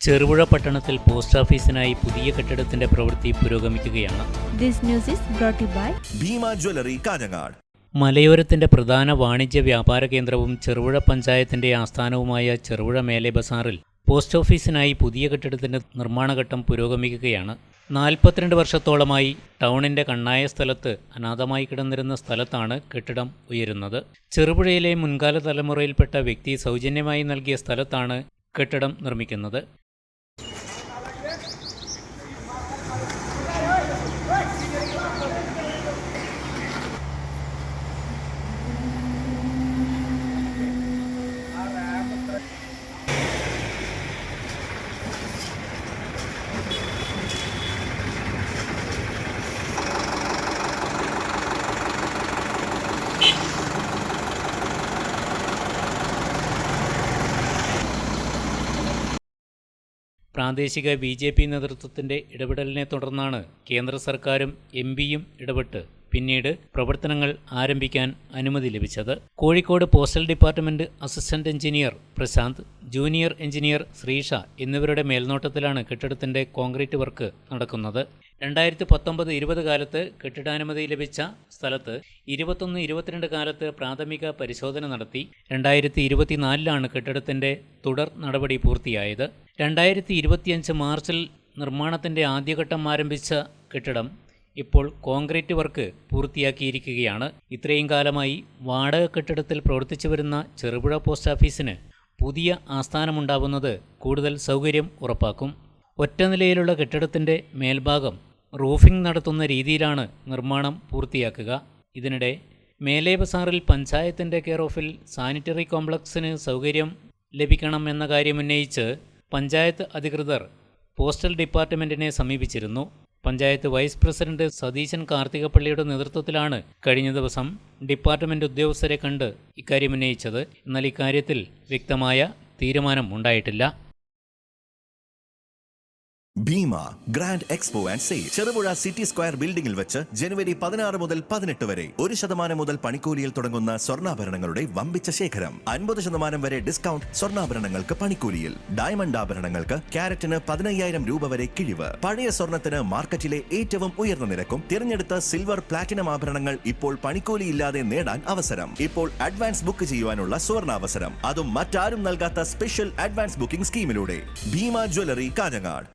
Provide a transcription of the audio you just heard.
ചെറുപുഴ പട്ടണത്തിൽ പോസ്റ്റ് ഓഫീസിനായി പുതിയ കെട്ടിടത്തിന്റെ പ്രവൃത്തി പുരോഗമിക്കുകയാണ്. This news is brought by Bhima jewellery Kanhangad. മലയോരത്തിന്റെ പ്രധാന വാണിജ്യ വ്യാപാര കേന്ദ്രവും ചെറുപുഴ പഞ്ചായത്തിന്റെ ആസ്ഥാനവുമായ ചെറുപുഴ മേലെ ബസാറിൽ പോസ്റ്റ് ഓഫീസിനായി പുതിയ കെട്ടിടത്തിന്റെ നിർമ്മാണഘട്ടം പുരോഗമിക്കുകയാണ്. 42 വർഷത്തോളമായി ടൗണിന്റെ കണ്ണായ സ്ഥലത്ത് അനാഥമായി കിടന്നിരുന്ന സ്ഥലത്താണ് കെട്ടിടം ഉയരുന്നത്. ചെറുപുഴയിലെ മുൻകാല തലമുറയിൽപ്പെട്ട വ്യക്തി സൗജന്യമായി നൽകിയ സ്ഥലത്താണ് കെട്ടിടം നിർമ്മിക്കുന്നത്. പ്രാദേശിക BJP നേതൃത്വത്തിൻ്റെ ഇടപെടലിനെ തുടർന്നാണ് കേന്ദ്ര സർക്കാരും MPയും ഇടപെട്ട് പിന്നീട് പ്രവർത്തനങ്ങൾ ആരംഭിക്കാൻ അനുമതി ലഭിച്ചത്. Kozhikode postal department assistant engineer Prashanth, junior engineer Sreesha എന്നിവരുടെ മേൽനോട്ടത്തിലാണ് കെട്ടിടത്തിൻ്റെ കോൺക്രീറ്റ് വർക്ക് നടക്കുന്നത്. 2019-20 കാലത്ത് കെട്ടിടാനുമതി ലഭിച്ച സ്ഥലത്ത് 21-22 കാലത്ത് പ്രാഥമിക പരിശോധന നടത്തി. 2024 കെട്ടിടത്തിൻ്റെ തുടർ നടപടി പൂർത്തിയായത്. 2025 മാർച്ചിൽ നിർമ്മാണത്തിൻ്റെ ആദ്യഘട്ടം ആരംഭിച്ച കെട്ടിടം ഇപ്പോൾ കോൺക്രീറ്റ് വർക്ക് പൂർത്തിയാക്കിയിരിക്കുകയാണ്. ഇത്രയും കാലമായി വാടക കെട്ടിടത്തിൽ പ്രവർത്തിച്ചു വരുന്ന ചെറുപുഴ പോസ്റ്റ് ഓഫീസിന് പുതിയ ആസ്ഥാനമുണ്ടാവുന്നത് കൂടുതൽ സൗകര്യം ഉറപ്പാക്കും. ഒറ്റ നിലയിലുള്ള കെട്ടിടത്തിൻ്റെ മേൽഭാഗം റൂഫിംഗ് നടത്തുന്ന രീതിയിലാണ് നിർമ്മാണം പൂർത്തിയാക്കുക. ഇതിനിടെ മേലെ ബസാറിൽ പഞ്ചായത്തിൻ്റെ കെയർ ഓഫിൽ സാനിറ്ററി കോംപ്ലക്സിന് സൗകര്യം ലഭിക്കണം എന്ന കാര്യമുന്നയിച്ച് പഞ്ചായത്ത് അധികൃതർ പോസ്റ്റൽ ഡിപ്പാർട്ട്മെൻറ്റിനെ സമീപിച്ചിരുന്നു. പഞ്ചായത്ത് വൈസ് പ്രസിഡന്റ് സതീശൻ കാർത്തികപ്പള്ളിയുടെ നേതൃത്വത്തിലാണ് കഴിഞ്ഞ ദിവസം ഡിപ്പാർട്ട്മെൻറ്റ് ഉദ്യോഗസ്ഥരെ കണ്ട് ഇക്കാര്യമുന്നയിച്ചത്. എന്നാൽ ഇക്കാര്യത്തിൽ വ്യക്തമായ തീരുമാനം ഉണ്ടായിട്ടില്ല. Bhima grand expo and sale Cherupuzha city square ബിൽഡിംഗിൽ വെച്ച് ജനുവരി 16 മുതൽ 18 വരെ 1% മുതൽ പണിക്കൂലിയിൽ തുടങ്ങുന്ന സ്വർണ്ണാഭരണങ്ങളുടെ വമ്പിച്ച ശേഖരം. 50% വരെ ഡിസ്കൗണ്ട് സ്വർണ്ണാഭരണങ്ങൾക്ക് പണിക്കൂലിയിൽ. ഡയമണ്ട് ആഭരണങ്ങൾക്ക് ക്യാരറ്റിന് 15,000 രൂപ വരെ കിഴിവ്. പഴയ സ്വർണത്തിന് മാർക്കറ്റിലെ ഏറ്റവും ഉയർന്ന നിരക്കും. തിരഞ്ഞെടുത്ത സിൽവർ പ്ലാറ്റിനം ആഭരണങ്ങൾ ഇപ്പോൾ പണിക്കൂലിയില്ലാതെ നേടാൻ അവസരം. ഇപ്പോൾ അഡ്വാൻസ് ബുക്ക് ചെയ്യുവാനുള്ള സുവർണാവസരം, അതും മറ്റാരും നൽകാത്ത സ്പെഷ്യൽ അഡ്വാൻസ് ബുക്കിംഗ് സ്കീമിലൂടെ. ഭീമ ജ്വല്ലറി കാഞ്ഞങ്ങാട്.